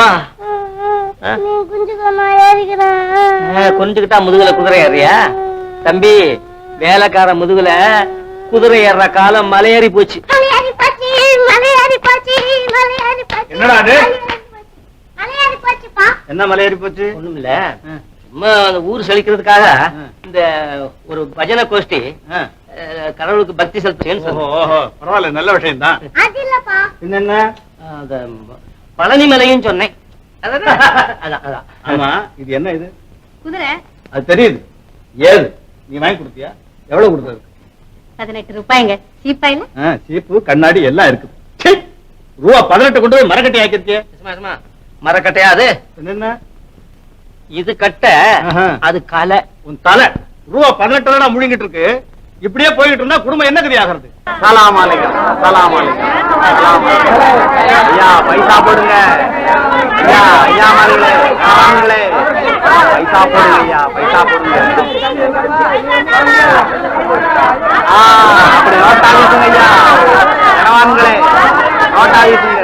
வா. குனிஞ்சுக்கிட்டா முதுகுல குதிரை ஏறியா தம்பி? வேலைக்கார முதுகுல குதிரை ஏற காலம் மலையேறி போச்சு. என்னடா அது? என்ன மலையேறி போச்சு? ஒண்ணும் இல்ல, சும்மா அந்த ஊர் செழிக்கிறதுக்காக இந்த ஒரு பஜனை கோஷ்டி கடவுளுக்கு பக்தி செலுத்து. பரவாயில்ல, நல்ல விஷயம் தான். என்னென்ன பழனி மலையும் சொன்னேன். ஆமா, இது என்ன? இது குதிரை. அது தெரியுது. ஏது நீ வாங்கி கொடுத்தியா? எவ்வளவு கொடுத்தது? 18 ரூபாய்ங்க. சீப்பாயில சீப்பு கண்ணாடி எல்லாம் இருக்குது. ரூபா 18 கொண்டு போய் மரக்கட்டை ஆக்கிருக்கிய. மரக்கட்டையாது என்ன? இது கட்ட, அது கலை. உன் தலை. ரூபா 18 முழுங்கிட்டு இருக்கு. இப்படியே போயிட்டு இருந்தா குடும்பம் என்ன கதி ஆகிறது? சலாம் அலைக்கும், சலாம் அலைக்கும், சலாம் அலைக்கும். ஐயா பைசா போடுங்க. ஐயா ஐயா மார்களே, ஆண்களே, பைசா போடுங்க. ஐயா பைசா போடுங்க. அப்படி நோட்டா வீசுங்க ஐயா. கணவான்களே நோட்டா வீசுங்க.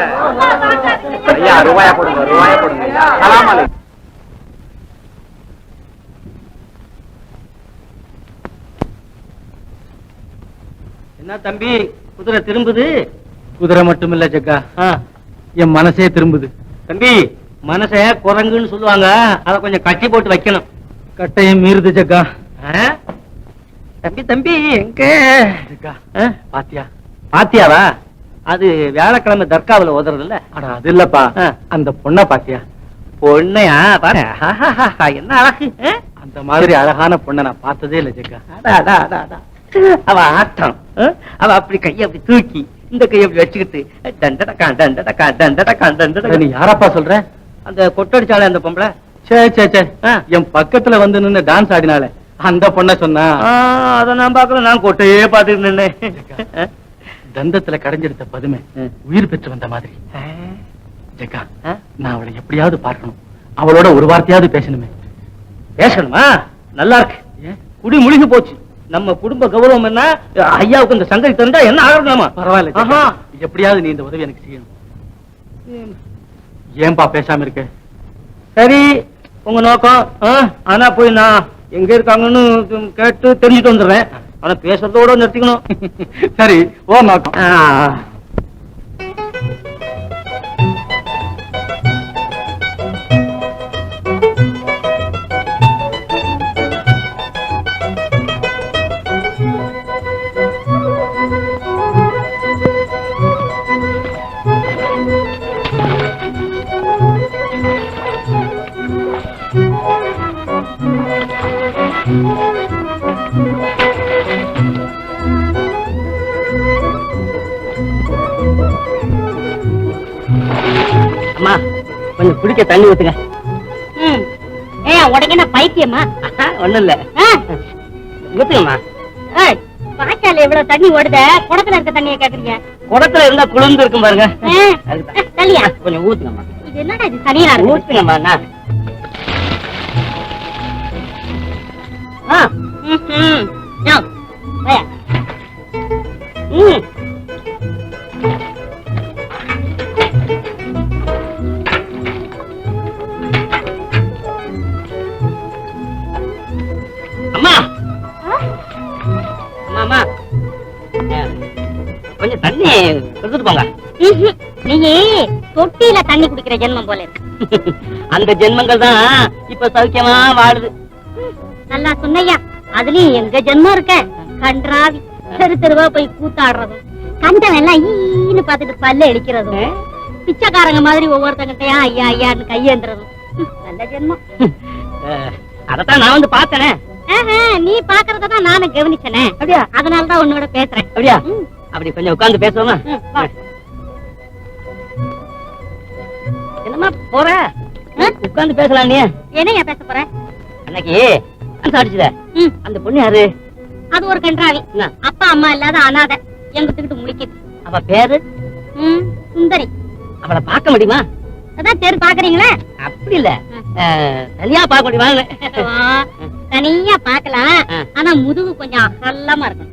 ஐயா ரூபாயா போடுங்க, ரூபாயா போடுங்க. ஐயா சலாம் அலைக்கும். என்ன தம்பி, குதிரை திரும்புது? குதிரை மட்டும் இல்ல ஜக்கா, என் மனசே திரும்புது. தம்பி, மனச குரங்குன்னு சொல்லுவாங்க, அத கொஞ்சம் கட்டி போட்டு வைக்கணும். கட்டையும் மீறுது ஜக்கா. தம்பி தம்பி எங்க ஜக்கா, பாத்தியா? பாத்தியாவா? அது வியாழக்கிழமை தர்காவுல ஓதுறது இல்ல? அட அது இல்லப்பா, அந்த பொண்ணை பாத்தியா? பொண்ணையா பாரு, என்ன அழகு. அந்த மாதிரி அழகான பொண்ணை நான் பார்த்ததே இல்ல ஜக்கா. அவ ஆட்டம், அவ அப்படி கையை அப்படி தூக்கி இந்த கையை அப்படி வச்சுக்கிட்டு டண்டடக்கா டண்டடக்கா டண்டடக்கா டண்டடக்கா. நீ யாரப்பா சொல்ற? அந்த கொட்டடிச்சாலே அந்த பொம்பளை. சே சே சே, என் பக்கத்துல வந்து நின்னு டான்ஸ் ஆடினாலே அந்த பொண்ணை சொன்னா. அத நான் பாக்கல, நான் கொட்டையே பாத்துட்டு நின்னேன். தந்தத்துல கடைஞ்செடுத்த பதுமை உயிர் பெற்று வந்த மாதிரி. ஜக்கா, நான் அவளை எப்படியாவது பார்க்கணும். அவளோட ஒரு வார்த்தையாவது பேசணுமே. பேசணுமா? நல்லா இருக்கு. குடி முழுகி போச்சு. நம்ம குடும்ப கௌரவம் என்ன? ஐயாவுக்கு இந்த சங்கதி தந்தா என்ன ஆகணுமா? பரவாயில்ல, எப்படியாவது நீ இந்த உதவி எனக்கு செய்யணும். ஏன்பா பேசாம இருக்க? சரி, உங்க நோக்கம். ஆனா போய் நான் எங்க இருக்காங்கன்னு கேட்டு தெரிஞ்சுட்டு வந்துடுறேன். ஆனா பேசுறதோட நிறுத்திக்கணும். சரி, ஓ நோக்கம். அம்மா, கொஞ்சம் குடிக்க தண்ணி ஊத்துங்க. உடனே பைத்தியமா? ஒண்ணும் இல்ல, ஊத்துங்கம்மா. வாய்க்கால எவ்வளவு தண்ணி ஓடுத, குடத்துல இருக்க தண்ணியை கேக்குறீங்க? குடத்துல இருந்தா குளிர்ந்து இருக்கும் பாருங்க. தள்ளியா? கொஞ்சம் ஊத்துங்கம்மா. இது என்னடா இது தனியா இருக்கு? ஊத்துங்கம்மா. அம்மா அம்மா, கொஞ்சம் தண்ணி கொடுத்துட்டு போங்க. நீ தொட்டியில தண்ணி குடிக்கிற ஜென்மம் போல இருக்கு. அந்த ஜென்மங்கள் தான் இப்ப சௌக்கியமா வாழுது. நல்லா சொன்னையா, அதுலயும் எங்க ஜென்மம் இருக்க. கன்றாவி தெரு தெருவா போய் கூத்தாடுறதும், கண்டம் எல்லாம் ஈன்னு பாத்துட்டு பல்ல இடிக்கிறதும், பிச்சைக்காரங்க மாதிரி ஒவ்வொருத்தங்கிட்டையா ஐயா ஐயான்னு கையேந்துறதும் நல்ல ஜென்மம். அதத்தான் நான் வந்து பார்த்தனே. நீ பாக்குறதான் நானும் கவனிச்சனே. அப்படியா? அதனாலதான் உன்னோட பேசுறேன். அப்படியா? அப்படி கொஞ்சம் உட்கார்ந்து பேசுவோமா? என்னமா போற? உட்கார்ந்து பேசலாம். நீ என்ன பேச போற? அன்னைக்கு அடிச்சுத அந்த பொண்ணு யாரு? அது ஒரு கன்றாவி. அப்பா அம்மா இல்லாத அனாதை, எங்கிட்டு முழிக்குது. அவ பேரு சுந்தரி. அவளை பார்க்க முடியுமா? அதான் பேரு பாக்குறீங்களா? அப்படி இல்ல, தனியா பார்க்க முடியுமா? தனியா பாக்கலாம், ஆனா முதுகு கொஞ்சம் அகலமா இருக்கணும்.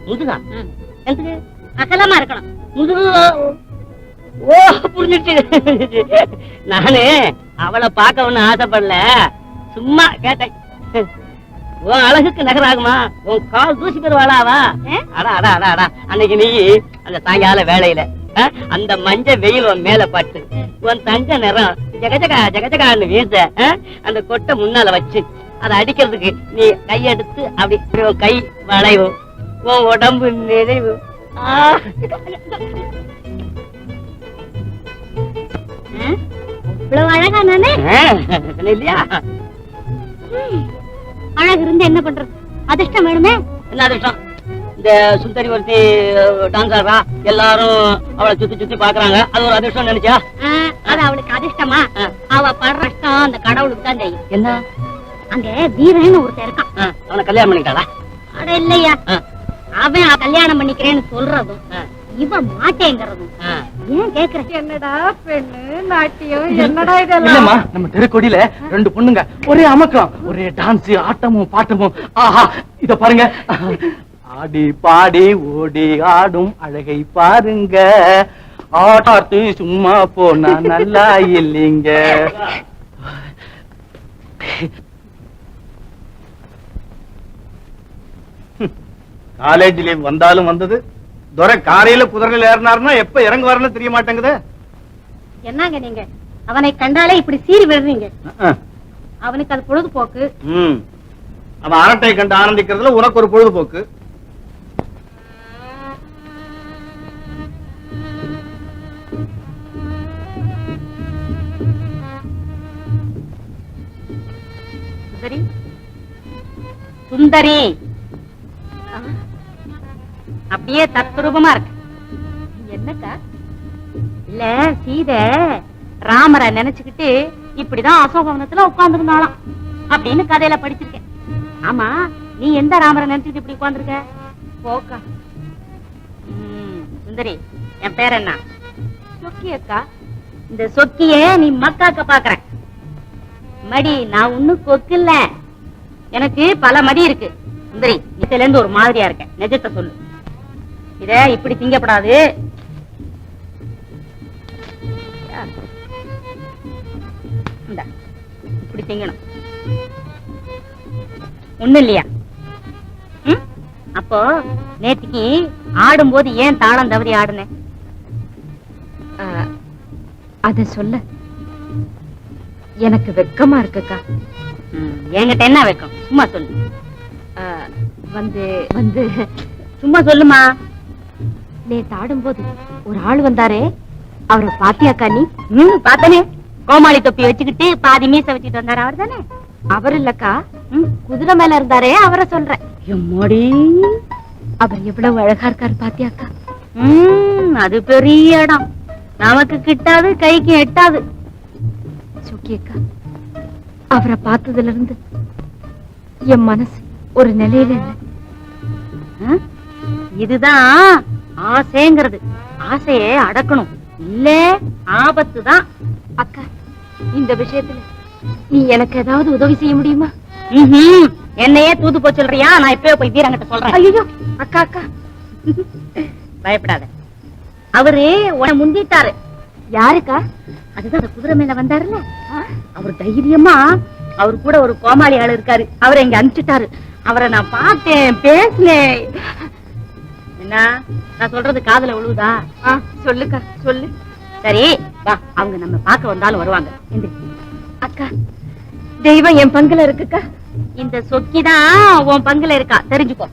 முதுகா? அகலமா இருக்கணும் முதுகு. ஓ புரிஞ்சிடுச்சு. நானு அவளை பார்க்கணும்னு ஆசைப்படல, சும்மா கேட்டேன். உன் அழகுக்கு நகராகுமா? உன் கால் தூசி பெறுவாளாவா? அடா அடா அடா அடா, அன்னைக்கு நீ அந்த சாயங்கால வேலையில அந்த மஞ்ச வெயில் உன் மேல பட்டு உன் தங்க நிறம் ஜகஜகா ஜகஜகான்னு வீச அந்த கொட்டை முன்னால வச்சு அதை அடிக்கிறதுக்கு நீ கையெடுத்து அப்படி உன் கை வளைவும் உன் உடம்பு நிறைவு. இவ்வளவு அழகா நானே இல்லையா? அழகு இருந்து என்ன பண்றது? அதிர்ஷ்டம் வேணுமே. என்ன அதிர்ஷ்டம்? இந்த சுந்தரி ஒருத்தி டான்ஸ் ஆடுறா, எல்லாரும் அவளை சுத்தி சுத்தி பாக்குறாங்க, அது ஒரு அதிர்ஷ்டம் நினைச்சா? அது அவளுக்கு அதிர்ஷ்டமா? அவ படுற கஷ்டம் அந்த கடவுளுக்கு தான் தெரியும். என்ன? அங்க வீரன் ஒருத்தர் இருக்கான். அவனை கல்யாணம் பண்ணிட்டாளா? அட இல்லையா, அவன் கல்யாணம் பண்ணிக்கிறேன்னு சொல்றதும் இவன் மாட்டேங்கிறதும் ஏன் கேக்குற? என்னடா பெண்ணு நாட்டியம், என்னடா இதெல்லாம்? இல்லம்மா, நம்ம தெருக்கோடியில 2 பொண்ணுங்க ஒரே அமக்கம், ஒரே டான்ஸ், ஆட்டமும் பாட்டமும். ஆஹா, இத பாருங்க. ஆடி பாடி ஓடி ஆடும் அழகை பாருங்க, ஆட்டாத்து சும்மா போனா நல்லா இல்லைங்க. காலேஜ் லீவ் வந்தாலும் வந்தது, துரை காரையில குதிரையில ஏறினாருன்னா எப்ப இறங்க வரணும் தெரிய மாட்டேங்குது. என்னங்க நீங்க அவனை கண்டாலே இப்படி சீறி விடுறீங்க? அவனுக்கு அது பொழுதுபோக்கு. அவன் அரட்டை கண்டு ஆனந்திக்கிறதுல உனக்கு ஒரு பொழுதுபோக்கு. சுந்தரி, சுந்தரி அப்படியே தத்ரூபமா இருக்கு. என்னக்கா? இல்ல, சீதை ராமரை நினைச்சுக்கிட்டு இப்படிதான் அசோகவனத்துல உட்கார்ந்துருந்தாளாம் அப்படின்னு கதையில படிச்சிருக்கேன். ஆமா, நீ எந்த ராமரை நினைச்சுக்கிட்டு இப்படி உட்கார்ந்துருக்க? போக்கா. சுந்தரி, என் பேர் என்ன? சொக்கி அக்கா. இந்த சொக்கிய நீ மக்காக்க பாக்குற மடி. நான் ஒண்ணும் கொக்கு இல்ல, எனக்கு பல மடி இருக்கு. சுந்தரி, இதுல இருந்து ஒரு மாதிரியா இருக்க, நிஜத்தை சொல்லு. இத இப்படி திங்கப்படாது. இப்படி திங்கணும். ஒண்ணு இல்லையா? அப்போ நேத்திக்கு ஆடும்போது ஏன் தாளம் தவறி ஆடுன? அத சொல்ல எனக்கு வெக்கமா இருக்குக்கா. என்கிட்ட என்ன வெக்கம்? சும்மா சொல்லு. வந்து வந்து சும்மா சொல்லுமா. நேத்து ஆடும்போது ஒரு ஆள் வந்தாரே, அவரை பாத்தியாக்கா நீ? பாத்தனே, கோமாளி தொப்பி வச்சுக்கிட்டு பாதி மீச வச்சுட்டு வந்தாரு, அவர் தானே? அவர் இல்லக்கா, குதிரை மேல இருந்தாரே அவரை சொல்றேன். அவர் எவ்வளவு அழகா இருக்காரு பாத்தியாக்கா? அது பெரிய இடம், நமக்கு கிட்டாது, கைக்கு எட்டாது. சுக்கியக்கா, அவரை பார்த்ததுல இருந்து என் மனசு ஒரு நிலையில இல்லை. இதுதான் ஆசைங்கிறது. ஆசையை அடக்கணும், இல்ல ஆபத்து தான். அக்கா, இந்த விஷயத்துல நீ எனக்கு ஏதாவது உதவி செய்ய முடியுமா? என்னையே தூது போய் சொல்றியா? நான் இப்பவே போய் வீரங்கிட்ட சொல்றேன். ஐயோ அக்கா அக்கா, பயப்படாத. அவரு உன்னை முந்திட்டாரு. யாருக்கா? அதுதான் அந்த குதிரை மேல வந்தாருல்ல, அவர் தைரியமா அவரு கூட ஒரு கோமாளி ஆளு இருக்காரு, அவரை இங்க அனுப்பிச்சுட்டாரு. அவரை நான் பார்த்தேன், பேசினேன். என்ன நான் சொல்றது காதுல விழுவுதா? சொல்லுக்கா சொல்லு. சரி வா, அவங்க நம்ம பார்க்க வந்தாலும் வருவாங்க. அக்கா, தெய்வம் என் பங்குல இருக்குக்கா. இந்த சொக்கிதான் உன் பங்குல இருக்கா, தெரிஞ்சுக்கோ.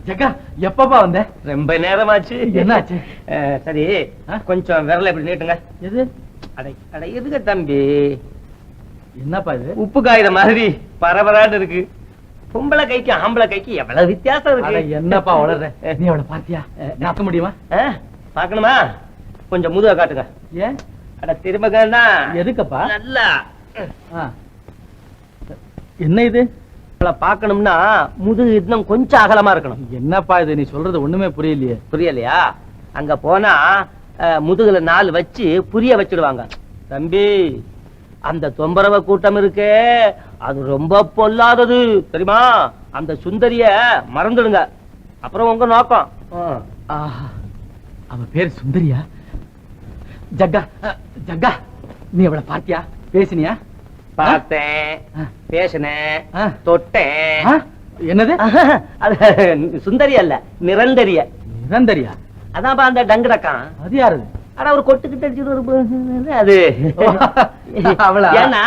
ஜக்கா, எப்பப்பா வந்த? ரொம்ப நேரமாச்சு. என்னாச்சு? சரி, கொஞ்சம் விரல இப்படி நீட்டுங்க. எது? அடை எதுக்கு தம்பி? என்னப்பா இது? உப்பு காயிற மாதிரி பரபரான்னு இருக்கு. பொம்பளை கைக்கு ஆம்பளை கைக்கு எவ்வளவு வித்தியாசம் இருக்கு. என்னப்பா வளர்ற? நீ அவளை பாத்தியா? பார்க்க முடியுமா? பாக்கணுமா? கொஞ்சம் முதுக காட்டுங்க. ஏன்? அட திரும்பகன்னா. எதுக்கப்பா? நல்லா என்ன இது? பாக்கணும்னா முதுகு இன்னும் கொஞ்சம் அகலமா இருக்கணும். என்னப்பா இது? நீ சொல்றது ஒண்ணுமே புரியலையே. புரியலையா? அங்க போனா முதுகுல 4 வச்சு புரிய வச்சிடுவாங்க. தம்பி, அந்த தொம்பரவ கூட்டம் இருக்கே, அது ரொம்ப பொல்லாதது தெரியுமா? அந்த சுந்தரிய மறந்துடுங்க, அப்புறம் உங்க நோக்கம். அவ பேர் சுந்தரியா? ஜக்கா, ஜக்கா, நீ அவளை பார்த்தியா? பேசினியா? பார்த்தேன், பேசினேன், தொட்டேன். என்னது? அது சுந்தரி அல்ல, நிரந்தரிய. நிரந்தரியா? அதான் அந்த டங்குடக்கான். அது யாரு? ஆனா ஒரு கொட்டுக்கிட்டு அடிச்சுட்டு அது அவளா? ஏன்னா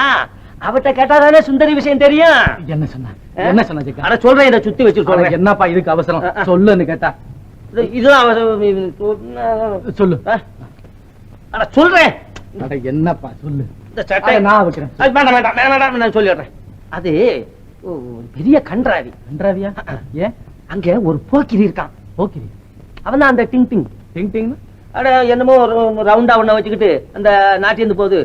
அவட்ட கேட்டாதானே சுந்தரி விஷயம் தெரியும். என்ன சொன்ன? என்ன சொன்ன ஜக்கா? ஆனா சொல்றேன், இதை சுத்தி வச்சு சொல்றேன். என்னப்பா இதுக்கு அவசரம்? சொல்லுன்னு கேட்டா இதுதான் அவசரம். சொல்லு. ஆனா சொல்றேன். என்னப்பா சொல்லு. இந்த சட்டை நான் வைக்கிறேன். வேண்டாம் வேண்டாம் வேண்டாம், நான் சொல்லிடுறேன். அது பெரிய கன்றாவி. கன்றாவியா? ஏன்? அங்க ஒரு போக்கிரி இருக்கான். போக்கிரி? அவன் தான் அந்த டிங் டிங். டிங் டிங்? அட என்னமோ ரவுண்டா ஒண்ண வச்சுக்கிட்டு அந்த நாட்டிலிருந்து போகுது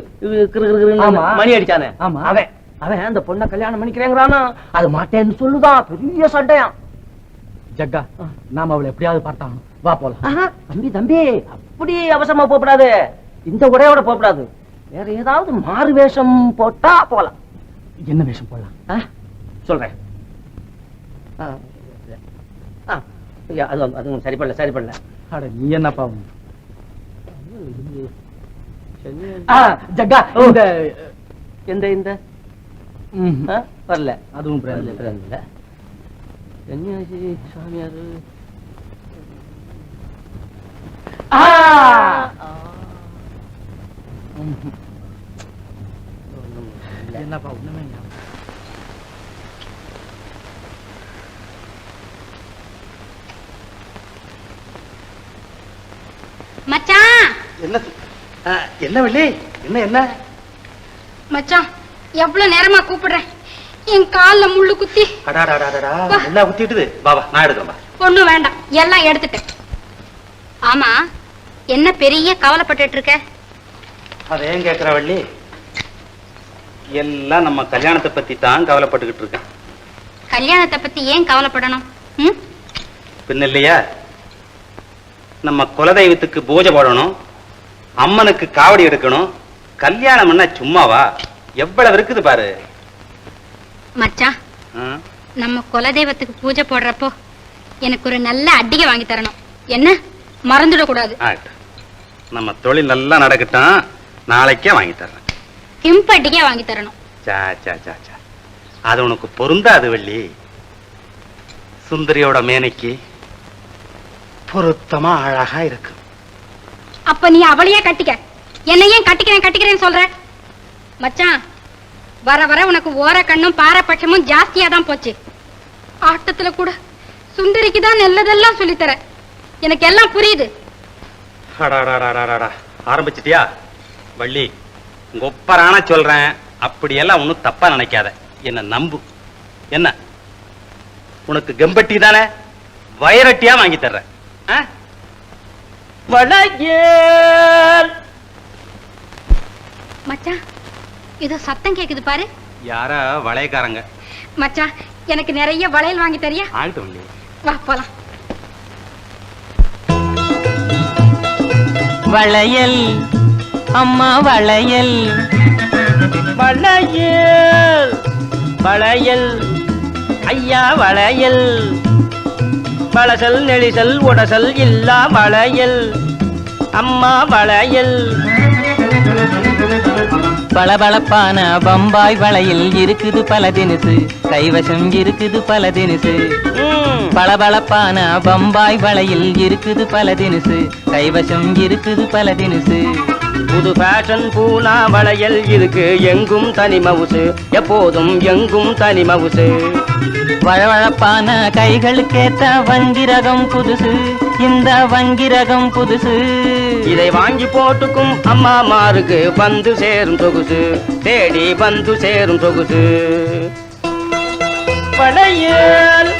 மணி அடிச்சானே, அவன் அவன் அந்த பொண்ணை கல்யாணம் பண்ணிக்கிறேங்கிறானா, அது மாட்டேன்னு சொல்லுதான். பெரிய சண்டையான். ஜக்கா, நாம அவளை எப்படியாவது பார்த்தாங்க. வா போலாம். தம்பி தம்பி, அப்படி அவசரமா போகக்கூடாது. இந்த உடையோட போகக்கூடாது. வேற ஏதாவது மாறு வேஷம் போட்டா போலாம். என்ன வேஷம் போடலாம் சொல்றேன். அது சரிப்படல சரிப்படல. அட நீ என்னப்பா? ஜக்கா, எந்த இந்த வரல. அதுவும் இல்ல. சன்னியாசி சாமியாரு என்னப்பா? ஒண்ணுமே மச்சான். என்ன என்ன வெள்ளி? என்ன என்ன மச்சான், எவ்வளவு நேரமா கூப்பிடுறேன், என் கால்ல முள்ளு குத்தி. எல்லாம் குத்திட்டுது. பாபா நான் எடுக்கிறேன். ஒண்ணும் வேண்டாம், எல்லாம் எடுத்துட்டேன். ஆமா, என்ன பெரிய கவலைப்பட்டு இருக்க? அதை ஏன் கேட்கிற வள்ளி? எல்லாம் நம்ம கல்யாணத்தை பத்தி தான் கவலைப்பட்டுக்கிட்டு இருக்கேன். கல்யாணத்தை பத்தி ஏன் கவலைப்படணும்? பின்ன இல்லையா, நம்ம குலதெய்வத்துக்கு பூஜை போடணும், அம்மனுக்கு காவடி எடுக்கணும். கல்யாணம் என்ன சும்மாவா? எவ்வளவு இருக்குது பாரு. மச்சான், நம்ம குலதெய்வத்துக்கு பூஜை போடுறப்போ எனக்கு ஒரு நல்ல அடிகை வாங்கி தரணும். என்ன மறந்துட கூடாது. நம்ம தொழில் நல்லா நடக்கட்டும், நாளைக்கே வாங்கி தர்றேன். கிம்பட்டிக்கே வாங்கி தரணும். அது உனக்கு பொருந்தாது வள்ளி. சுந்தரியோட மேனைக்கு பொருத்தமா அழகா இருக்கு. அப்ப நீ அவளையே கட்டிக்க, என்ன ஏன் கட்டிக்கிறேன் சொல்ற? மச்சான், வர வர உனக்கு ஓர கண்ணும் பாரபட்சமும் ஜாஸ்தியா தான் போச்சு. ஆட்டத்துல கூட சுந்தரிக்கு தான் நல்லதெல்லாம் சொல்லித்தர. எனக்கு எல்லாம் புரியுது. ஆரம்பிச்சிட்டியா வள்ளி? கொப்பரான சொல்றேன், அப்படியெல்லாம் ஒன்னும் தப்பா நினைக்காத. என்ன நம்பு. என்ன உனக்கு கம்பட்டி தானே, வைரட்டியா வாங்கி தர்றேன். மச்சான், ஏதோ சத்தம் கேக்குது பாரு. யாரா? வளையக்காரங்க. மச்சான், எனக்கு நிறைய வளையல் வாங்கி தரியா? ஆகட்டும், வா போலாம். வளையல் அம்மா வளையல், வளையல் வளையல் ஐயா வளையல், பழசல் நெளிசல் உடசல் இல்லா வளையல் அம்மா வளையல். பளபளப்பான பம்பாய் வளையல் இருக்குது பல தினுசு, கைவசம் இருக்குது பல தினுசு. பளபளப்பான பம்பாய் வளையல் இருக்குது பல தினுசு, கைவசம் இருக்குது பல தினுசு. புது ஃபேஷன் பூனா வளையல் இருக்கு, எங்கும் தனி மவுசு, எப்போதும் எங்கும் தனி மவுசு. வழவழப்பான கைகளுக்கேத்த வங்கிரகம் புதுசு, இந்த வங்கிரகம் புதுசு. இதை வாங்கி போட்டுக்கும் அம்மா மாருக்கு வந்து சேரும் சொகுசு, தேடி வந்து சேரும் சொகுசு. வளையல்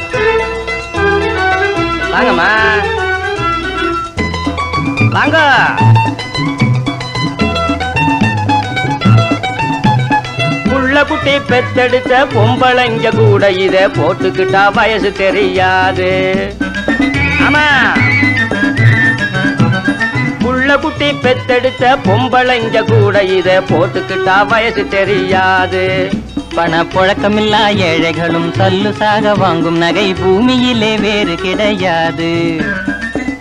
வாங்கம்மா வாங்க. புள்ள குட்டி பெத்தெடுத்த பொம்பளைங்க கூட இத போட்டுக்கிட்டா வயசு தெரியாது. ஆமா, புள்ள குட்டி பெத்தெடுத்த பொம்பளைங்க கூட இத போட்டுக்கிட்டா வயசு தெரியாது. பணப்புழக்கமில்லா ஏழைகளும் சல்லுசாக வாங்கும் நகை பூமியிலே வேறு கிடையாது.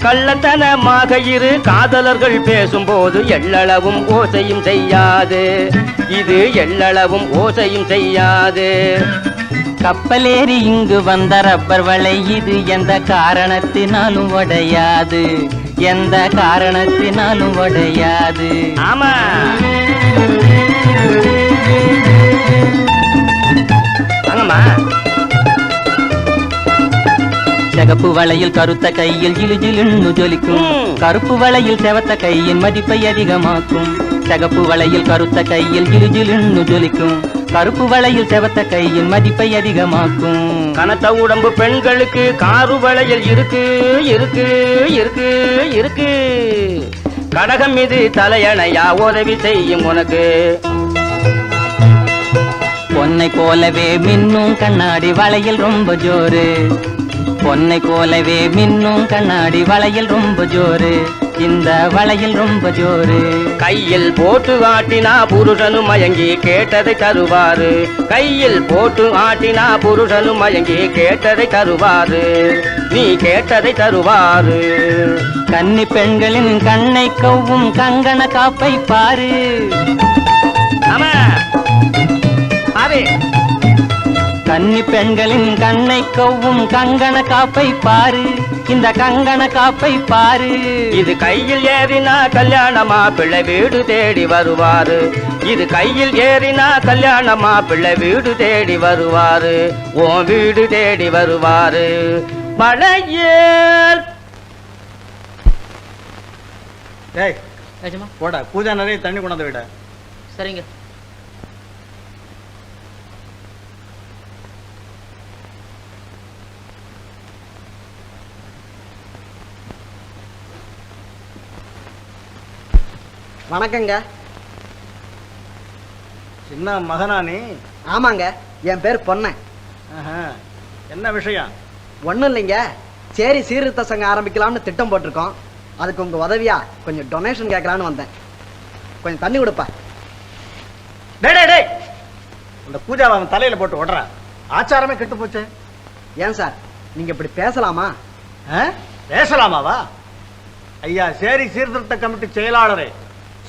கள்ளத்தனமாக இரு காதலர்கள் பேசும்போது எள்ளளவும் ஓசையும் செய்யாது. இது எள்ளளவும் ஓசையும் செய்யாது. கப்பலேறி இங்கு வந்த ரப்பர் வளை இது எந்த காரணத்தினாலும் உடையாது. எந்த காரணத்தினாலும் உடையாது. ஆமா, வாங்கம்மா. சிகப்பு வளையில் கருத்த கையில் ஜிலுஜிலுன்னு ஜொலிக்கும். கருப்பு வளையில் செவத்த கையின் மதிப்பை அதிகமாக்கும். சிகப்பு வளையில் கருத்த கையில் ஜிலுஜிலுன்னு ஜொலிக்கும். கருப்பு வளையில் செவத்த கையின் மதிப்பை அதிகமாக்கும். கனத்த உடம்பு பெண்களுக்கு காரு வளையில் இருக்கு இருக்கு இருக்கு இருக்கு. கடகம் மீது தலையணையா உதவி செய்யும் உனக்கு. பொன்னை போலவே மின்னும் கண்ணாடி வளையில் ரொம்ப ஜோரு. பொன்னை போலவே மின்னும் கண்ணாடி வளையில் ரொம்ப ஜோரு. இந்த வளையில் ரொம்ப ஜோரு. கையில் போட்டு ஆட்டினா புருஷனும் மயங்கி கேட்டதை தருவாரு. கையில் போட்டு ஆட்டினா புருஷனும் மயங்கி கேட்டதை தருவாரு. நீ கேட்டதை தருவாரு. கன்னி பெண்களின் கண்ணை கவ்வும் கங்கண காப்பை பாரு. ஆமா, ஆவே. கன்னி பெண்களின் கண்ணை கவ்வும் கங்கண காப்பை பாரு. இந்த கங்கண காப்பை பாரு. இது கையில் ஏறினா கல்யாணமா பிள்ளை வீடு தேடி வருவாரு. இது கையில் ஏறினா கல்யாணமா பிள்ளை வீடு தேடி வருவாரு. ஓ வீடு தேடி வருவாரு. மழையேல் போட பூஜா நிறைய தண்ணி கொண்டாந்து விட. சரிங்க. வணக்கங்க. சின்ன மகனா நீ? ஆமாங்க, என் பேர் பொன்னன். என்ன விஷயம்? ஒன்றும் இல்லைங்க, சேரி சீர்திருத்த சங்கம் ஆரம்பிக்கலாம்னு திட்டம் போட்டிருக்கோம். அதுக்கு உங்க உதவியா கொஞ்சம் டொனேஷன் கேட்கலான்னு வந்தேன். கொஞ்சம் தண்ணி கொடுப்பா. அந்த பூஜாவை அவன் தலையில போட்டு ஓடுறா. ஆச்சாரமே கெட்டு போச்சு. ஏன் சார் நீங்க இப்படி பேசலாமா? பேசலாமாவா? ஐயா, சேரி சீர்திருத்த கமிட்டி செயலாளரே,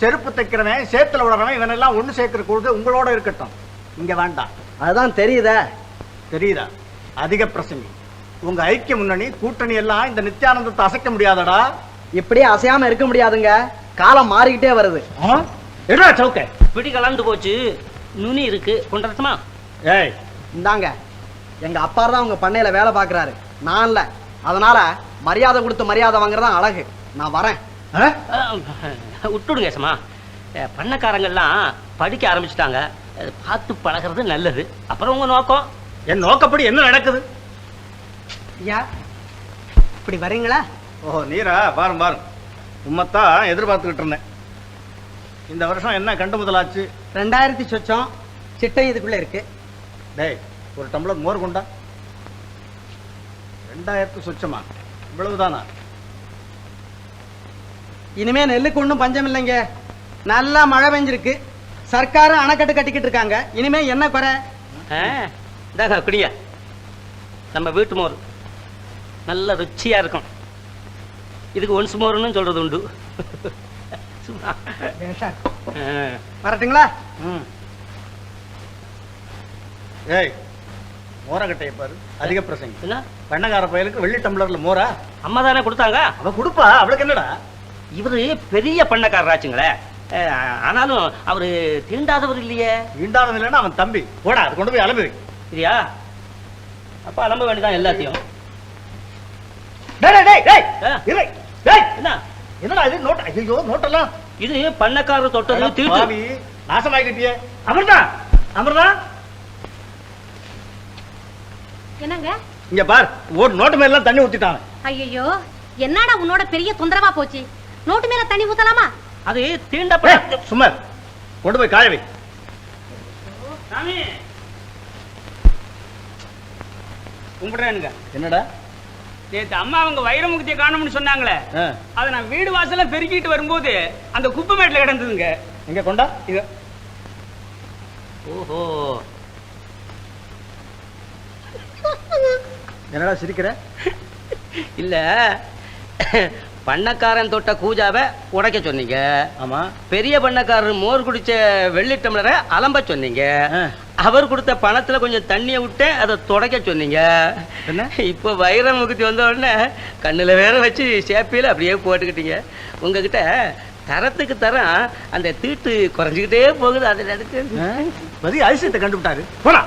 செருப்பு தைக்கிறவன் சேத்துல விடுறவன் இவனெல்லாம் ஒண்ணு சேர்க்கிற கொள்கை உங்களோட இருக்கட்டும். இங்க வேண்டாம். அதுதான் தெரியுதா? தெரியுதா? அதிக பிரசங்கி. உங்க ஐக்கிய முன்னணி கூட்டணி எல்லாம் இந்த நித்யானந்தத்தை அசைக்க முடியாதடா. இப்படியே அசையாம இருக்க முடியாதுங்க. காலம் மாறிக்கிட்டே வருது. என்ன சவுக்க பிடி கலந்து போச்சு. நுனி இருக்கு, கொண்டமா? ஏய், இந்தாங்க. எங்க அப்பா தான் உங்க பண்ணையில வேலை பாக்குறாரு, நான் இல்ல. அதனால மரியாதை கொடுத்து மரியாதை வாங்குறதா அழகு. நான் வரேன். விட்டுடுங்க சமா. பண்ணக்காரங்கெல்லாம் படிக்க ஆரம்பிச்சுட்டாங்க. பார்த்து பழகிறது நல்லது. அப்புறம் உங்க நோக்கம்? என் நோக்கப்படி என்ன நடக்குது? ஐயா, இப்படி வரீங்களா? ஓஹோ, நீரா? பாருங்க பாருங்க, உம்மத்தான் எதிர்பார்த்துக்கிட்டு இருந்தேன். இந்த வருஷம் என்ன கண்டு முதலாச்சு? 2000 சொச்சம் சிட்டை இதுக்குள்ள இருக்கு. டேய், ஒரு டம்ளர் மோர் கொண்டா. 2000 சொச்சமா? இவ்வளவுதானா? இனிமே நெல்லுக்கு ஒன்றும் பஞ்சம் இல்லைங்க. நல்லா மழை பெஞ்சிருக்கு. சர்க்காரும் அணைக்கட்டு கட்டிக்கிட்டு இருக்காங்க. இனிமே என்ன குறை? இதாங்க குடிங்க. நம்ம வீட்டு மோர் நல்ல ருச்சியா இருக்கும். இதுக்கு ஒன்ஸ் மோர்னு சொல்றது உண்டு. வரட்டுங்களா? ஏய், மோரக்கட்டையை பாரு, அதிக பிரசங்க. என்ன பண்ணக்கார பயலுக்கு வெள்ளி டம்ளர்ல மோரா? அம்மா தானே கொடுத்தாங்க. அவ கொடுப்பா, அவளுக்கு என்னடா? இவரு பெரிய பண்ணக்காரராச்சுங்களே. ஆனாலும் அவரு தீண்டாதவர் இல்லையே. தீண்டாதவர் இல்லைன்னா அவன் தம்பி. போடா, அது கொண்டு போய் அலம்பு. சரியா? அப்ப அலம்ப வேண்டியதான் எல்லாத்தையும். என்னடா இது நோட்? ஐயோ, நோட்டெல்லாம் இது பண்ணக்காரர் தொட்டது தீட்டு. நாசமாகிட்டியே. அமர்தா, அமர்தா, என்னங்க? இங்க பார், ஒரு நோட்டு மேல எல்லாம் தண்ணி ஊத்திட்டாங்க. ஐயோ, என்னடா உன்னோட பெரிய தொந்தரவா போச்சு? நோட்டு மேல தண்ணி ஊத்தலாமா? அது தீண்டப்பட. சும்மா கொண்டு போய் காய வை. கும்பிடுறேனுங்க. என்னடா நேத்து அம்மா அவங்க வைரமுகத்தை காணும்னு சொன்னாங்களே, அதை நான் வீடு வாசல்ல பெருக்கிட்டு வரும்போது அந்த குப்பை மேட்ல கிடந்ததுங்க. எங்க கொண்டா இது ஓஹோ, என்னடா சிரிக்கிற? இல்ல, பண்ணக்காரன் தொட்ட கூஜாவை உடைக்க சொன்னீங்க. ஆமா, பெரிய பண்ணக்காரர் மோர் குடிச்ச வெள்ளி டம்ளரை அலம்ப சொன்னீங்க. அவர் கொடுத்த பணத்துல கொஞ்சம் தண்ணிய விட்டு அதை துடைக்க சொன்னீங்க. என்ன இப்போ வைரமுகத்தி வந்த உடனே கண்ணுல வேற வச்சு சேப்பியில அப்படியே போட்டுக்கிட்டீங்க. உங்ககிட்ட தரத்துக்கு தரம் அந்த தீட்டு குறைஞ்சுக்கிட்டே போகுது. அதை நினைச்சு மதி அதிசயத்தை கண்டுபிட்டாரு. போடா.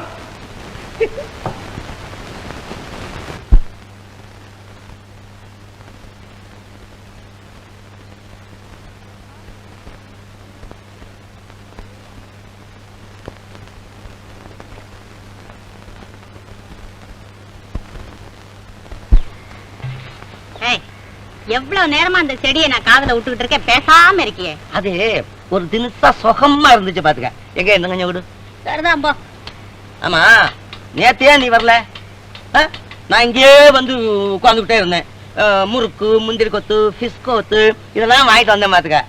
எவ்வளவு நேரமா அந்த செடியை நான் காதுல விட்டுக்கிட்டு இருக்கேன், பேசாம இருக்கியே. அது ஒரு தினுசா சுகமா இருந்துச்சு பாத்துக்க. எங்க என்ன கொஞ்சம் விடு. சரிதான் போ. ஆமா, நேத்தையே நீ வரல? நான் இங்கேயே வந்து உட்காந்துக்கிட்டே இருந்தேன். முறுக்கு, முந்திரி கொத்து, ஃபிஷ் கொத்து இதெல்லாம் வாங்கிட்டு வந்தேன் பாத்துக்க.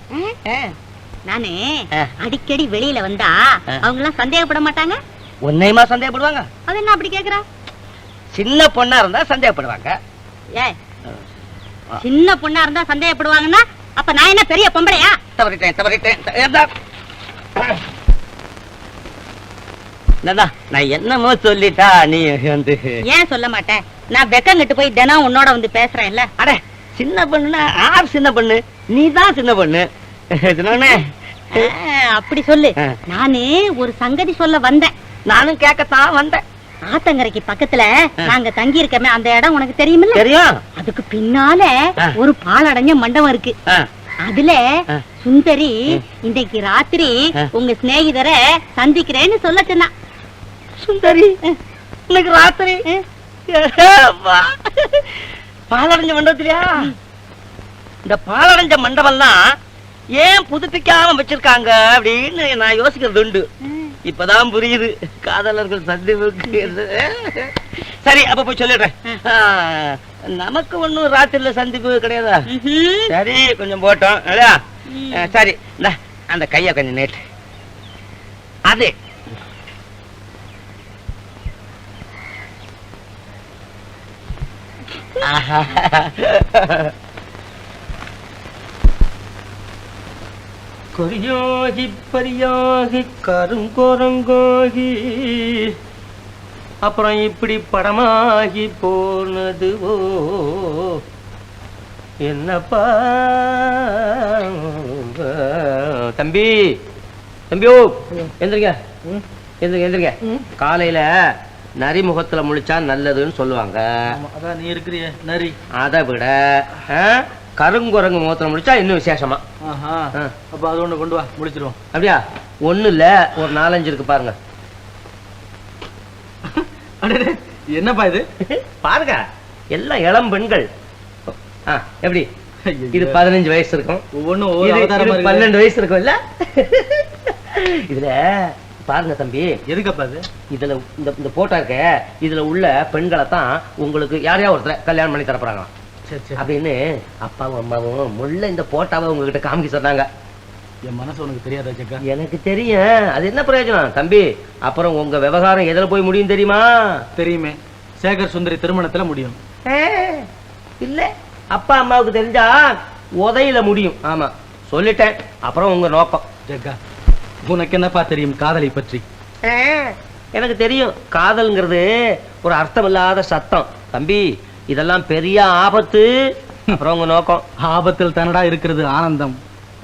நானு அடிக்கடி வெளியில வந்தா அவங்க எல்லாம் சந்தேகப்பட மாட்டாங்க? உன்னையுமா சந்தேகப்படுவாங்க? அது என்ன அப்படி கேக்குறா? சின்ன பொண்ணா இருந்தா சந்தேகப்படுவாங்க. ஏ, சின்ன பொண்ணா இருந்தா சந்தேகப்படுவாங்கன்னா அப்ப நான் என்ன பெரிய பொம்பளையா? தவறிட்டேன். நான் என்னமோ சொல்லிட்டா நீ வந்து ஏன் சொல்ல மாட்டேன்? நான் வெக்கங்கிட்டு போய் தினம் உன்னோட வந்து பேசுறேன்ல. அட, சின்ன பொண்ணுனா யார் சின்ன பொண்ணு? நீ தான் சின்ன பொண்ணு. அப்படி சொல்லு. நானு ஒரு சங்கதி சொல்ல வந்தேன். நானும் கேட்கத்தான் வந்தேன். ஆத்தங்கரைக்கு பக்கத்துல நாங்க தங்கி இருக்கமே அந்த இடம் உனக்கு தெரியுமில்ல? தெரியும். அதுக்கு பின்னால ஒரு பாலடைஞ்ச மண்டபம் இருக்கு. அதுல சுந்தரி இன்றைக்கு ராத்திரி உங்க சிநேகிதரை சந்திக்கிறேன்னு சொல்ல சொன்னா. சுந்தரி இன்னைக்கு ராத்திரி பாலடைஞ்ச மண்டபத்திலயா? இந்த பாலடைஞ்ச மண்டபம்லாம் ஏன் புதுப்பிக்காம வச்சிருக்காங்க அப்படின்னு நான் யோசிக்கிறது உண்டு. இப்பதான் புரியுது காதலர்கள் சந்திப்புக்கு. சரி, அப்ப போய் சொல்லிடுறேன். நமக்கு ஒண்ணும் ராத்திரில சந்திப்பு கிடையாதா? சரி, கொஞ்சம் போட்டோம். சரி, அந்த கைய கொஞ்சம் நேற்று அது கொரியாகி பரியாகி கருங்கோரங்கோகி அப்புறம் இப்படி படமாகி போனதுவோ என்னப்பா. தம்பி, தம்பியோ எந்திரிங்க, எந்திரிங்க. காலையில நரி முகத்துல முழிச்சா நல்லதுன்னு சொல்லுவாங்க. அதான் நீ இருக்கிறிய நரி. அதை விட கருங்குரங்கு முகத்துல முடிச்சா இன்னும் விசேஷமா. அப்ப அது ஒண்ணு கொண்டு வா, முடிச்சிருவோம். அப்படியா? ஒண்ணு இல்ல, ஒரு 4-5 இருக்கு பாருங்க. என்னப்பா இது? பாருங்க, எல்லாம் இளம் பெண்கள். எப்படி இது 15 வயசு இருக்கும், ஒவ்வொன்னும் 12 வயசு இருக்கும் இல்ல? இதுல பாருங்க தம்பி. எதுக்கப்பா இது? இதுல இந்த போட்டோ இருக்க, இதுல உள்ள பெண்களை தான் உங்களுக்கு யாரையா ஒருத்தர் கல்யாணம் பண்ணி தரப்போறாங்க அப்படின்னு அப்பாவும் அம்மாவும் முள்ள இந்த போட்டாவை உங்ககிட்ட காமிக்க சொன்னாங்க. என் மனசு உனக்கு தெரியாதா ஜக்கா? எனக்கு தெரியும். அது என்ன பிரயோஜனம் தம்பி? அப்புறம் உங்க விவகாரம் எதுல போய் முடியும் தெரியுமா? தெரியுமே, சேகர் சுந்தரி திருமணத்துல முடியும். இல்ல, அப்பா அம்மாவுக்கு தெரிஞ்சா உதையில முடியும். ஆமா, சொல்லிட்டேன். அப்புறம் உங்க நோக்கம். ஜக்கா, உனக்கு என்னப்பா தெரியும் காதலை பற்றி? எனக்கு தெரியும், காதல்ங்கிறது ஒரு அர்த்தம் இல்லாத சத்தம் தம்பி. இதெல்லாம் பெரிய ஆபத்து. அப்புறம் உங்க நோக்கம்? ஆபத்தில் தானடா இருக்கிறது ஆனந்தம்.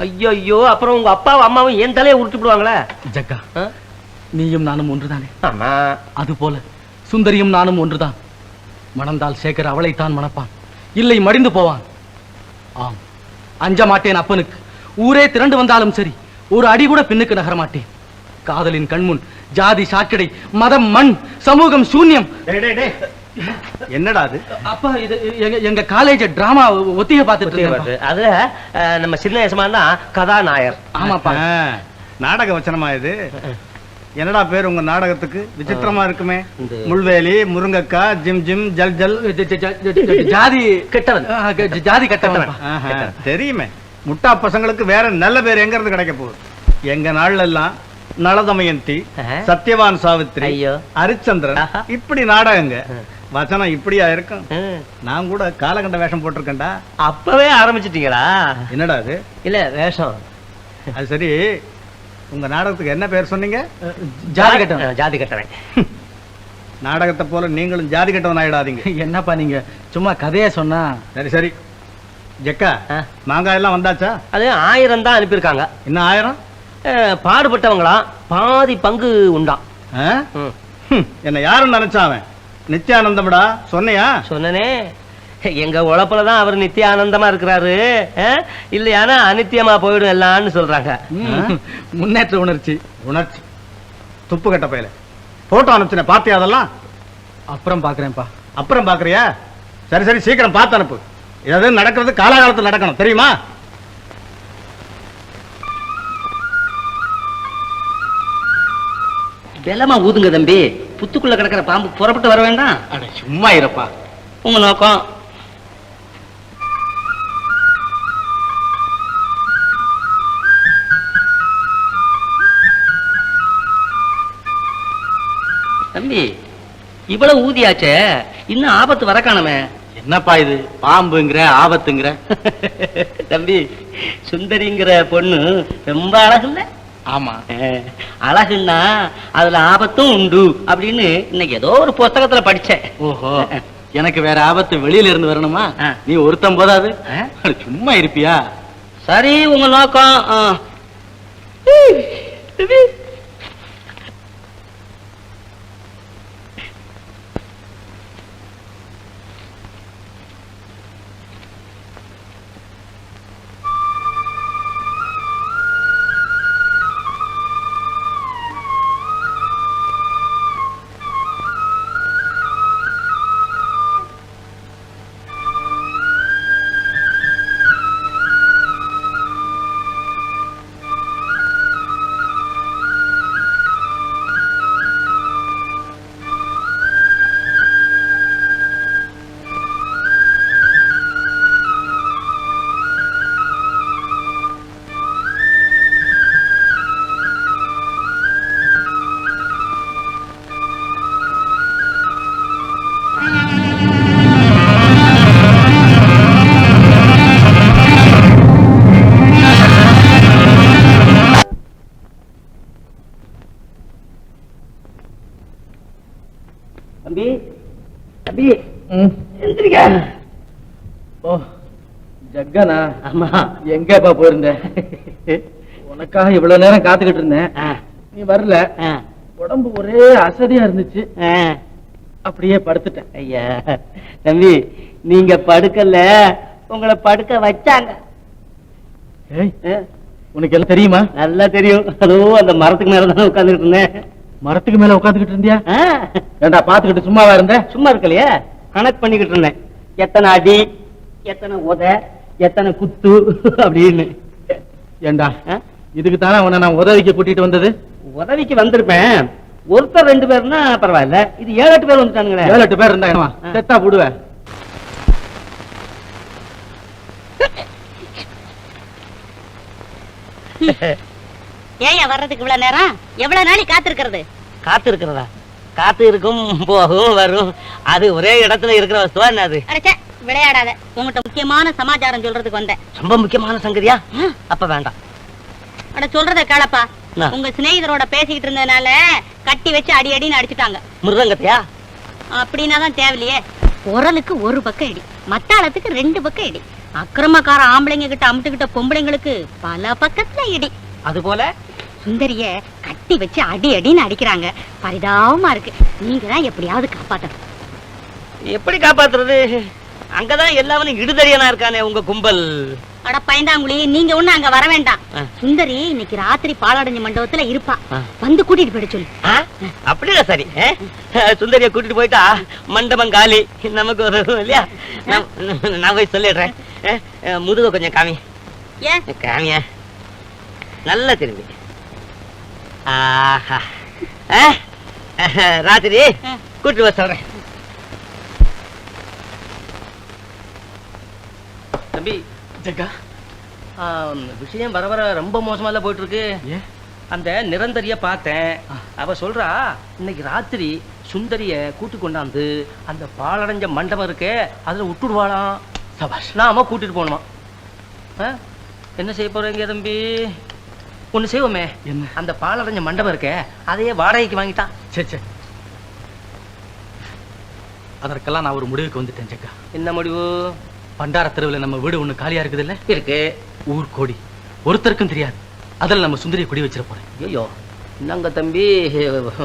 ஐயோ, அப்புறம் உங்க அப்பாவும் அம்மாவும் என் தலையை உருட்டி விடுவாங்களே. ஜக்கா, நீயும் நானும் ஒன்றுதானே? ஆமா. அது போல சுந்தரியும் நானும் ஒன்றுதான். மணந்தால் சேகர் அவளைத்தான் மணப்பான், இல்லை மடிந்து போவான். ஆம், அஞ்ச மாட்டேன் அப்பனுக்கு. ஊரே திரண்டு வந்தாலும் சரி, ஒரு அடி கூட பின்னுக்கு நகர மாட்டேன். காதலின் கண்முன் ஜாதி சாக்கடை, மதம் மண், சமூகம் சூன்யம். என்னடா அது? அப்பா, இது எங்க காலேஜ் டிராமா ஒத்திகை பார்த்துட்டு. அதுல நம்ம சின்ன யசமான் தான் கதாநாயர். ஆமாப்பா. நாடக வச்சனமா இது? என்னடா பேர் உங்க நாடகத்துக்கு? விசித்திரமா இருக்குமே. முள்வேலி, முருங்கக்காய், ஜிம் ஜிம், ஜல் ஜல், ஜாதி கெட்டவன். ஜாதி கெட்டவன். தெரியுமே. முட்டா பசங்களுக்கு வேற நல்ல பேர் எங்க இருந்து கிடைக்க போகுது? எங்க நாள்ல எல்லாம் நளதமயந்தி, சத்யவான் சாவித்ரி, ஹரிச்சந்திரன், இப்படி நாடகங்க. வசனம் இப்படியா இருக்கும்? நான் கூட காலகண்ட வேஷம் போட்டிருக்கேன்டா. அப்பவே ஆரம்பிச்சிட்டீங்களா? என்னடா அது? இல்ல வேஷம். அது சரி, உங்க நாடகத்துக்கு என்ன பேர் சொன்னீங்க? ஜாதி கெட்டவன். ஜாதி கட்டவன். நாடகத்தை போல நீங்களும் ஜாதி கட்டவன் ஆயிடாதீங்க. என்னப்பா நீங்க சும்மா கதையா சொன்னா? சரி சரி. ஜக்கா, மாங்காய் எல்லாம் வந்தாச்சா? அது 1000 தான் அனுப்பியிருக்காங்க. இன்னும் 1000? பாடுபட்டவங்களா பாதி பங்கு உண்டா? என்ன யாரும் நினைச்சாவன்? நித்யானந்தம்டா. சொன்னையா? சொன்னனே. எங்க உழப்புலதான் அவர் நித்திய ஆனந்தமா இருக்கிறாரு. இல்லையானா அனித்தியமா போயிடும் எல்லாம்னு சொல்றாங்க. முன்னேற்ற உணர்ச்சி. உணர்ச்சி துப்பு கட்ட பையல. போட்டோ அனுப்பிச்சேன், பாத்தியா? அதெல்லாம் அப்புறம் பாக்குறேன்ப்பா. அப்புறம் பாக்குறியா? சரி சரி, சீக்கிரம் பார்த்து அனுப்பு. ஏதாவது நடக்கிறது காலாகாலத்தில் நடக்கணும், தெரியுமா? வெள்ளமா ஊதுங்க தம்பி. புத்துக்குள்ள கிடக்கிற பாம்பு புறப்பட்டு வர வேண்டாம். அட சும்மா இருப்பா. உங்க நோக்கம் தம்பி, இவ்வளவு ஊதியாச்சே, இன்னும் ஆபத்து வர காணமே. என்னப்பா இது? பாம்புங்கிற, ஆபத்துங்கிற? தம்பி, சுந்தரிங்கிற பொண்ணு ரொம்ப அழகு இல்ல? ஆமா. அழகுன்னா அதுல ஆபத்தும் உண்டு அப்படின்னு இன்னைக்கு ஏதோ ஒரு புஸ்தகத்துல படிச்சேன். ஓஹோ, எனக்கு வேற ஆபத்து வெளியில இருந்து வரணுமா? நீ ஒருத்தம் போதாது, சும்மா இருப்பியா? சரி, உங்க நோக்கம். தம்பி, தம்பி, எந்திரிக்க. ஓ, ஜக்கனா? ஆமா. எங்கப்பா போயிருந்த? உனக்காக இவ்வளவு நேரம் காத்துக்கிட்டு இருந்தேன். நீ வரல. உடம்பு ஒரே அசதியா இருந்துச்சு, அப்படியே படுத்துட்டேன். ஐயா தம்பி, நீங்க படுக்கல, உங்களை படுக்க வச்சாங்க. உனக்கு எல்லாம் தெரியுமா? நல்லா தெரியும். அதுவும் அந்த மரத்துக்கு மேலதான் உட்கார்ந்துட்டு இருந்தேன். மரத்துக்கு மேல உட்காந்துக்கிட்டு இருந்தியா? ஏண்டா பாத்துக்கிட்டு சும்மாவா இருந்த? சும்மா இருக்கலையே, கணக்கு பண்ணிக்கிட்டு இருந்தேன். எத்தனை அடி, எத்தனை உத, எத்தனை குத்து அப்படின்னு. ஏண்டா, இதுக்கு தானே உன்னை நான் உதவிக்கு கூட்டிட்டு வந்தது? உதவிக்கு வந்திருப்பேன். ஒருத்தர் 2 பேர்னா பரவாயில்ல, இது 7-8 பேர் வந்துட்டானுங்களே. 7-8 பேர் இருந்தா செத்தா போடுவேன். ஏன் வர்றதுக்கு இவ்வளவு நேரம்? எவ்வளவு நாளைக்கு காத்திருக்கிறது? காத்து இருக்கிறதா? காத்து இருக்கும், போகும், வரும். அது ஒரே இடத்துல இருக்கிற வஸ்துவா என்ன அது? விளையாடாத. உங்ககிட்ட முக்கியமான சமாச்சாரம் சொல்றதுக்கு வந்தேன். ரொம்ப முக்கியமான சங்கதியா? அப்ப வேண்டாம். அட சொல்றத கேளப்பா. உங்க சிநேகிதரோட பேசிக்கிட்டு இருந்ததுனால கட்டி வச்சு அடி அடின்னு அடிச்சுட்டாங்க. மிருதங்கத்தையா? அப்படின்னாதான் தேவையில்லையே. குரலுக்கு ஒரு பக்கம் இடி, மத்தாளத்துக்கு 2 பக்கம் இடி. அக்கிரமக்கார ஆம்பளைங்க கிட்ட அமுட்டுக்கிட்ட பொம்பளைங்களுக்கு பல பக்கத்துல இடி. அது போல சுந்தரிய கட்டி வச்சு அடி அடின்னு அடிக்கிறாங்க. பரிதாபமா இருக்கு. நீங்க தான் எப்படியாவது காப்பாத்தணும். எப்படி காப்பாத்துறது? அங்கதான் எல்லாரும் இடுதறியனா இருக்கானே உங்க கும்பல். அட பயந்தாங்குழி, நீங்க ஒண்ணு அங்க வர வேண்டாம். சுந்தரி இன்னைக்கு ராத்திரி பாலாடஞ்ச மண்டபத்துல இருப்பா. வந்து கூட்டிட்டு போயிட சொல்லு. அப்படியா? சரி, சுந்தரிய கூட்டிட்டு போயிட்டா மண்டபம் காலி, நமக்கு ஒரு இல்லையா? நான் போய் சொல்லிடுறேன். முதுக கொஞ்சம் காமி. ஏன் காமிய நல்லா திரும்பி. ஆஹா, ராத்திரி கூட்டு வர சொல்றேன். தம்பி ஜக்கா, விஷயம் வர வர ரொம்ப மோசமா போயிட்டு இருக்கு. அந்த நிரந்தரிய பார்த்தேன். அவ சொல்றா இன்னைக்கு ராத்திரி சுந்தரிய கூட்டி கொண்டாந்து அந்த பாலடைஞ்ச மண்டபம் இருக்கே அதுல விட்டுடுவாளாம். சபாஷ். நாம கூட்டிட்டு போகணுமா? என்ன செய்ய போறீங்க தம்பி? ஒண்ணு செய்வோமே, என்ன? அந்த பாலடைஞ்ச மண்டபம் இருக்கே அதையே வாடகைக்கு வாங்கிட்டான். சே சே, அதற்கெல்லாம் நான் ஒரு முடிவுக்கு வந்துட்டேன் ஜக்கா. என்ன முடிவு? பண்டார தெருவில் நம்ம வீடு ஒண்ணு காலியா இருக்குது இல்ல? இருக்கு. ஊர் கோடி ஒருத்தருக்கும் தெரியாது. அதில் நம்ம சுந்தரிய குடி வச்சிட போறேன். ஐயோ, என்னங்க தம்பி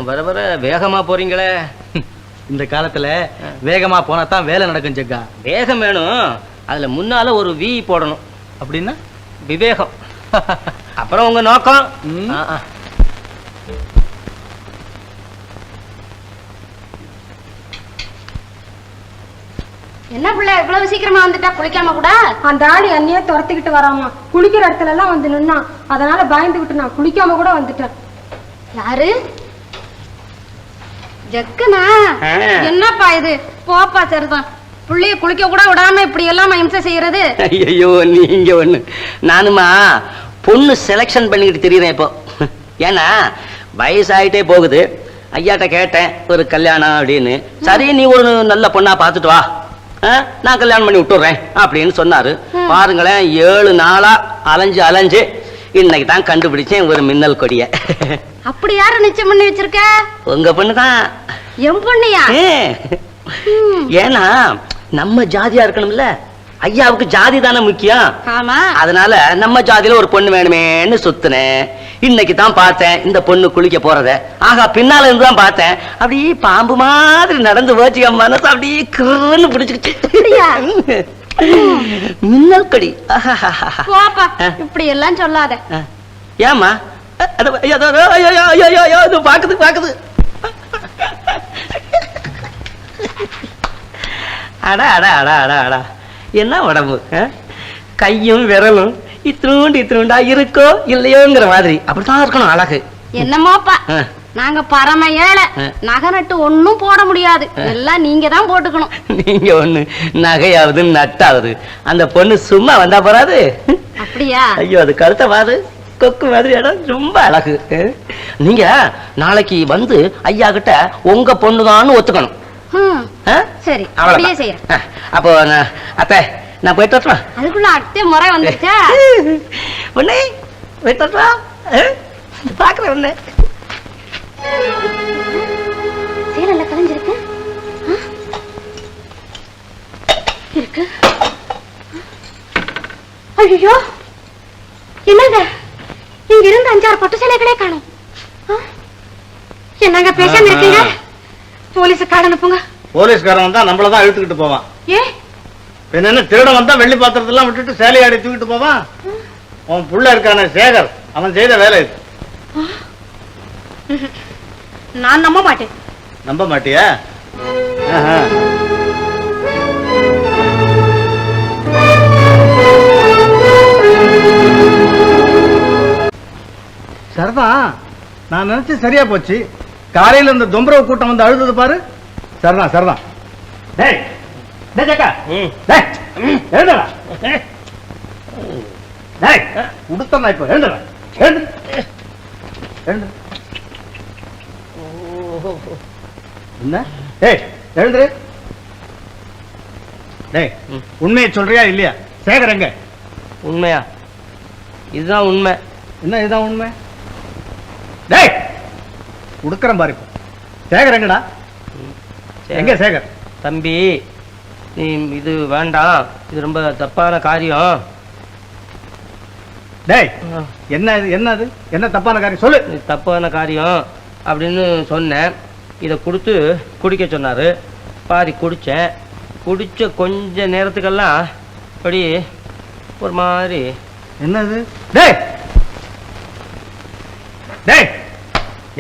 வர வர வேகமா போறீங்களே. இந்த காலத்துல வேகமா போனா தான் வேலை நடக்கும் ஜக்கா. வேகம் வேணும், அதுல முன்னால ஒரு வி போடணும். அப்படின்னா விவேகம். அப்புறம் உங்க நோக்கம். என்ன பிள்ளை இவ்வளவு சீக்கிரமா வந்துட்டா? குளிக்காம கூட? அந்த ஆளு என்னையே துரத்திக்கிட்டு வராமா. குளிக்கிற இடத்துல எல்லாம் வந்து நின்னா, அதனால பயந்துகிட்டு நான் குளிக்காம கூட வந்துட்டேன். யாரு? ஜக்குனா? என்னப்பா இது? போப்பா சரிதான். புள்ளைய குளிக்க கூட விடாம இப்படி எல்லாம் இம்சை செய்யறது. ஐயோ நீங்க ஒண்ணு, நானுமா பொண்ணு செலக்ஷன் பண்ணிக்கிட்டு தெரியுறேன் இப்போ. ஏன்னா வயசாயிட்டே போகுது. ஐயாட்ட கேட்டேன் ஒரு கல்யாணம் அப்படின்னு. சரி நீ ஒரு நல்ல பொண்ணா பாத்துட்டு வா, நான் கல்யாணம் பண்ணி விட்டுறேன் அப்படின்னு சொன்னாரு. பாருங்களேன், 7 நாளா அலைஞ்சு அலைஞ்சு இன்னைக்கு தான் கண்டுபிடிச்சேன் ஒரு மின்னல் கொடிய. அப்படி யாரு நிச்சயம் பண்ணி வச்சிருக்க? உங்க பொண்ணுதான். என் பொண்ணையா? ஏன்னா நம்ம ஜாதியா இருக்கணும்ல, ஐயாவுக்கு ஜாதி தானே முக்கியம். ஆமா. அதனால நம்ம ஜாதியில ஒரு பொண்ணு வேணுமேன்னு சுத்தினேன். இன்னைக்கு தான் பார்த்தேன் இந்த பொண்ணு குளிக்க போறத. ஆகா, பின்னால இருந்து தான் பார்த்தேன். அப்படியே பாம்பு மாதிரி நடந்து போச்சு. என் மனசு அப்படியே கிருன்னு பிடிச்சுக்கிட்டு. மின்னல் கடி. போப்பா, இப்படி எல்லாம் சொல்லாத. ஏமா பாக்குது பாக்குது. அடா அடா அடா அடா அடா, என்ன உடம்பு! கையும் விரலும் இத்திருண்டா இருக்கோ இல்லையோங்கிற மாதிரி அப்படித்தான் இருக்கணும் அழகு. என்னமோப்பா, நாங்க பரம ஏழை. நகை நட்டு ஒண்ணும் போட முடியாது, எல்லாம் நீங்க தான் போட்டுக்கணும். நீங்க ஒண்ணு நகையாவது நட்டாவது, அந்த பொண்ணு சும்மா வந்தா போறாது. அப்படியா? ஐயோ, அது கருத்த பாரு, கொக்கு மாதிரி இடம், ரொம்ப அழகு. நீங்க நாளைக்கு வந்து ஐயா கிட்ட உங்க பொண்ணுதான்னு ஒத்துக்கணும். சரி, அப்படியே செய்யறேன். அப்போ அத்தை நான் போயிட்டு வரேன். அதுக்குள்ள அத்தை முறை வந்துச்சா? உன்னை போயிட்டு வரேன், பாக்குறேன் உன்னை. சேலல்ல கலைஞ்சிருக்கு இருக்கு. ஐயோ, என்னங்க இங்க இருந்து 5-6 பட்டு சேலைகளே காணும். என்னங்க பேசாம இருக்கீங்க? போலீஸுக்கார அனுப்புங்க. போலீஸ்காரன் தான் நம்மளதான் இழுத்துக்கிட்டு போவான். ஏ என்ன திருட வந்தா வெள்ளி பாத்திரத்தெல்லாம் விட்டுட்டு சேலையாடி தூக்கிட்டு போவான். உன் புள்ள இருக்கான சேகர், அவன் செய்த வேலை இது. நான் நம்ப மாட்டேன். நம்ப மாட்டியா? சரிதான், நான் நினைச்சு சரியா போச்சு. காலையில இந்த தொம்பரவு கூட்டம் வந்து அழுதது பாரு. சரிதான் சரிதான். டேய் டேய் ஜக்கா, டேய் எழுந்துடா. டேய் உடுத்தமா இப்ப எழுந்துடா. எழுந்து எழுந்து. என்ன? டேய் எழுந்துரு. டேய் உண்மையை சொல்றியா இல்லையா? சேகர் எங்க? உண்மையா? இதுதான் உண்மை. என்ன இதுதான் உண்மை? டேய் உடுக்கறம் பாரு. சேகர் எங்கடா? எங்க சேகர்? தம்பி, நீ இது வேண்டாம், இது ரொம்ப தப்பான காரியம். டேய் என்ன இது? என்னது? என்ன தப்பான காரியம் சொல்லு. இது தப்பான காரியம் அப்படின்னு சொன்னேன். இதை கொடுத்து குடிக்க சொன்னாரு. பாதி குடிச்சேன். குடிச்ச கொஞ்ச நேரத்துக்கெல்லாம் அப்படி ஒரு மாதிரி. என்னது? டேய் டேய்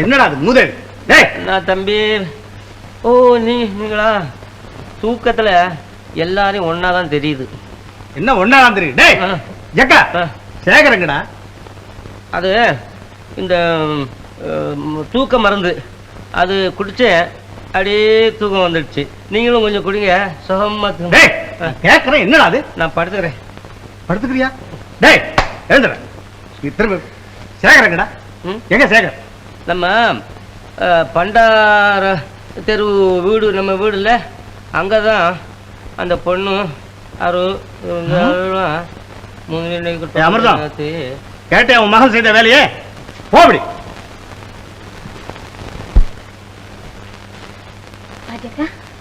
என்னடா அது மூதேவி? டேய் நான் தம்பி, ஓ நீங்களா? தூக்கத்துல எல்லாரையும் ஒன்னாதான் தெரியுது. என்ன ஒண்ணா தெரியும்? டேய் ஜக்கா, சேகர் எங்கடா? அது இந்த தூக்க மருந்து அது குடிச்சேன், அப்படியே தூக்கம் வந்துடுச்சு. நீங்களும் கொஞ்சம் குடிங்க, சுகமா கேட்கறேன். என்னடா அது? நான் படுத்துக்கிறேன். படுத்துக்கிறியா? டேய் எழுந்துற. திரும்ப சேகரங்கடா. எங்க சேகர்? நம்ம பண்டார தெரு வீடு, நம்ம வீடுல அங்கதான் அந்த பொண்ணு அமிர்தம் கேட்டேன் உன் மகன் செய்த வேலையே. போபடி.